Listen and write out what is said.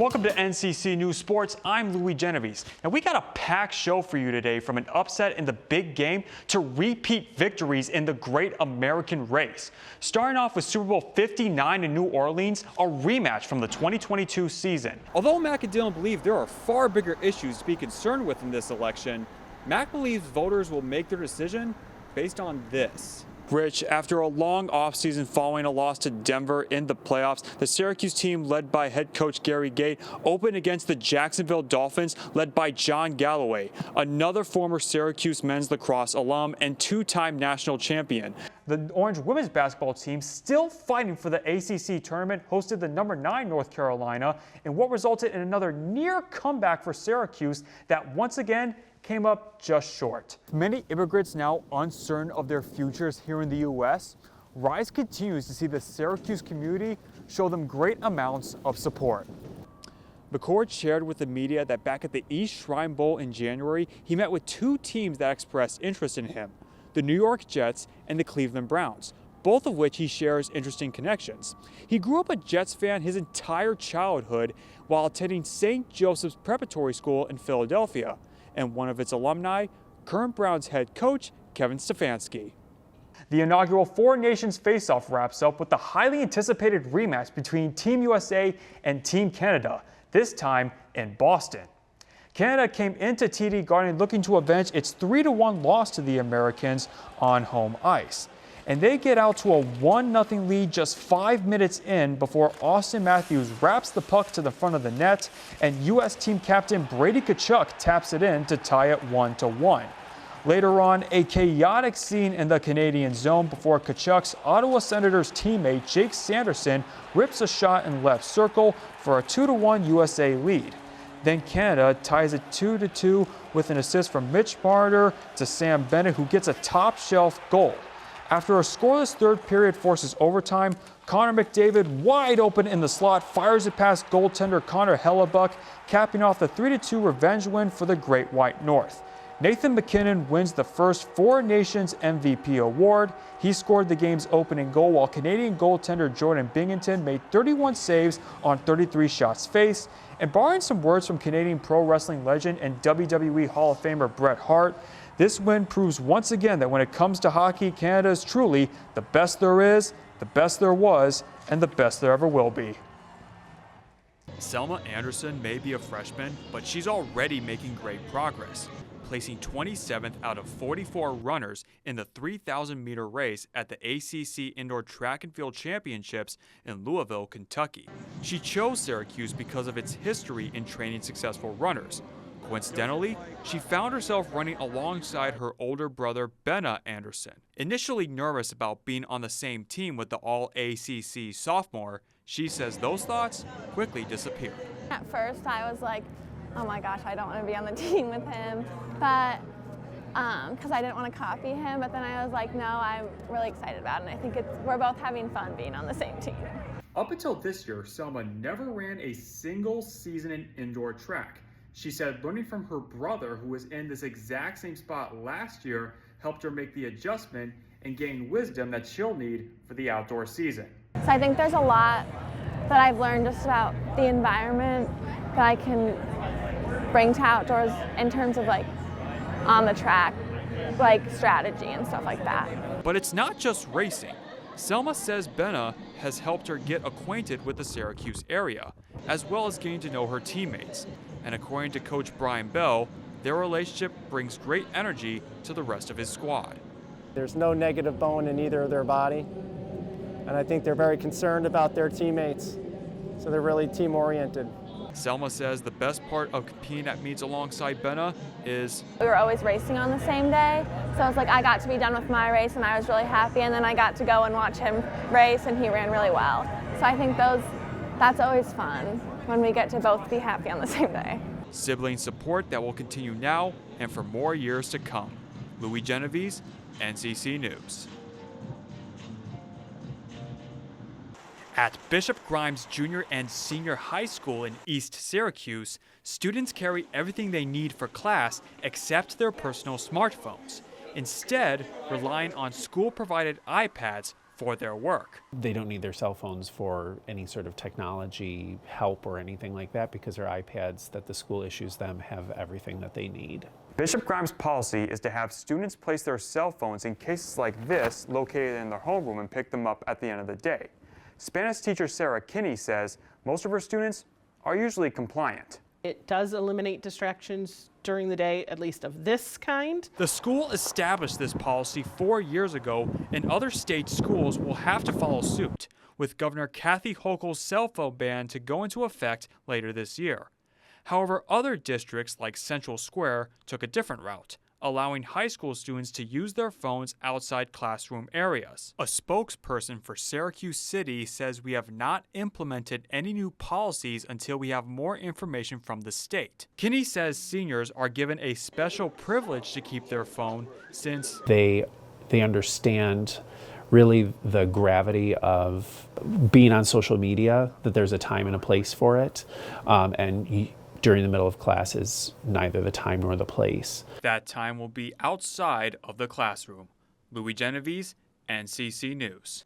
Welcome to NCC News Sports. I'm Louie Genovese. And we got a packed show for you today, from an upset in the big game to repeat victories in the Great American Race. Starting off with Super Bowl 59 in New Orleans, a rematch from the 2022 season. Although Mack and Dylan believe there are far bigger issues to be concerned with in this election, Mack believes voters will make their decision based on this. Rich, after a long offseason following a loss to Denver in the playoffs, the Syracuse team, led by head coach Gary Gait, opened against the Jacksonville Dolphins, led by John Galloway, another former Syracuse men's lacrosse alum and two-time national champion. The Orange women's basketball team, still fighting for the ACC tournament, hosted the number 9 North Carolina in what resulted in another near comeback for Syracuse that once again came up just short. Many immigrants now uncertain of their futures here in the U.S., Rise continues to see the Syracuse community show them great amounts of support. McCord shared with the media that back at the East Shrine Bowl in January, he met with two teams that expressed interest in him, the New York Jets and the Cleveland Browns, both of which he shares interesting connections. He grew up a Jets fan his entire childhood while attending St. Joseph's Preparatory School in Philadelphia, and one of its alumni, current Browns head coach Kevin Stefanski. The inaugural Four Nations Face-Off wraps up with the highly anticipated rematch between Team USA and Team Canada, this time in Boston. Canada came into TD Garden looking to avenge its 3-1 loss to the Americans on home ice. And they get out to a 1-0 lead just 5 minutes in before Austin Matthews wraps the puck to the front of the net, and U.S. team captain Brady Tkachuk taps it in to tie it 1-1. Later on, a chaotic scene in the Canadian zone before Tkachuk's Ottawa Senators teammate Jake Sanderson rips a shot in left circle for a 2-1 USA lead. Then Canada ties it 2-2 with an assist from Mitch Marner to Sam Bennett, who gets a top-shelf goal. After a scoreless third period forces overtime, Connor McDavid, wide open in the slot, fires it past goaltender Connor Hellebuck, capping off the 3-2 revenge win for the Great White North. Nathan MacKinnon wins the first Four Nations MVP award. He scored the game's opening goal, while Canadian goaltender Jordan Binghamton made 31 saves on 33 shots faced. And borrowing some words from Canadian pro wrestling legend and WWE Hall of Famer Bret Hart, this win proves once again that when it comes to hockey, Canada is truly the best there is, the best there was, and the best there ever will be. Selma Anderson may be a freshman, but she's already making great progress, placing 27th out of 44 runners in the 3,000-meter race at the ACC Indoor Track and Field Championships in Louisville, Kentucky. She chose Syracuse because of its history in training successful runners. Coincidentally, she found herself running alongside her older brother, Benna Anderson. Initially nervous about being on the same team with the All-ACC sophomore, she says those thoughts quickly disappeared. At first, I was like, oh my gosh, I don't want to be on the team with him, but because I didn't want to copy him. But then I was like, no, I'm really excited about it, and I think we're both having fun being on the same team. Up until this year, Selma never ran a single season in indoor track. She said learning from her brother, who was in this exact same spot last year, helped her make the adjustment and gain wisdom that she'll need for the outdoor season. So I think there's a lot that I've learned just about the environment that I can bring to outdoors in terms of like on the track, like strategy and stuff like that. But it's not just racing. Selma says Benna has helped her get acquainted with the Syracuse area, as well as getting to know her teammates. And according to Coach Brian Bell, their relationship brings great energy to the rest of his squad. There's no negative bone in either of their body, and I think they're very concerned about their teammates, so they're really team-oriented. Selma says the best part of competing at meets alongside Benna is we were always racing on the same day, so I was like, I got to be done with my race and I was really happy, and then I got to go and watch him race and he ran really well. So I think that's always fun when we get to both be happy on the same day. Sibling support that will continue now and for more years to come. Louie Genovese, NCC News. At Bishop Grimes Junior and Senior High School in East Syracuse, students carry everything they need for class except their personal smartphones. instead relying on school-provided iPads for their work. They don't need their cell phones for any sort of technology help or anything like that because their iPads that the school issues them have everything that they need. Bishop Grimes' policy is to have students place their cell phones in cases like this located in their homeroom and pick them up at the end of the day. Spanish teacher Sarah Kinney says most of her students are usually compliant. It does eliminate distractions during the day, at least of this kind. The school established this policy 4 years ago, and other state schools will have to follow suit, with Governor Kathy Hochul's cell phone ban to go into effect later this year. However, other districts like Central Square took a different route, allowing high school students to use their phones outside classroom areas. A spokesperson for Syracuse City says we have not implemented any new policies until we have more information from the state. Kinney says seniors are given a special privilege to keep their phone since They understand really the gravity of being on social media, that there's a time and a place for it, during the middle of class is neither the time nor the place. that time will be outside of the classroom. Louie Genovese, NCC News.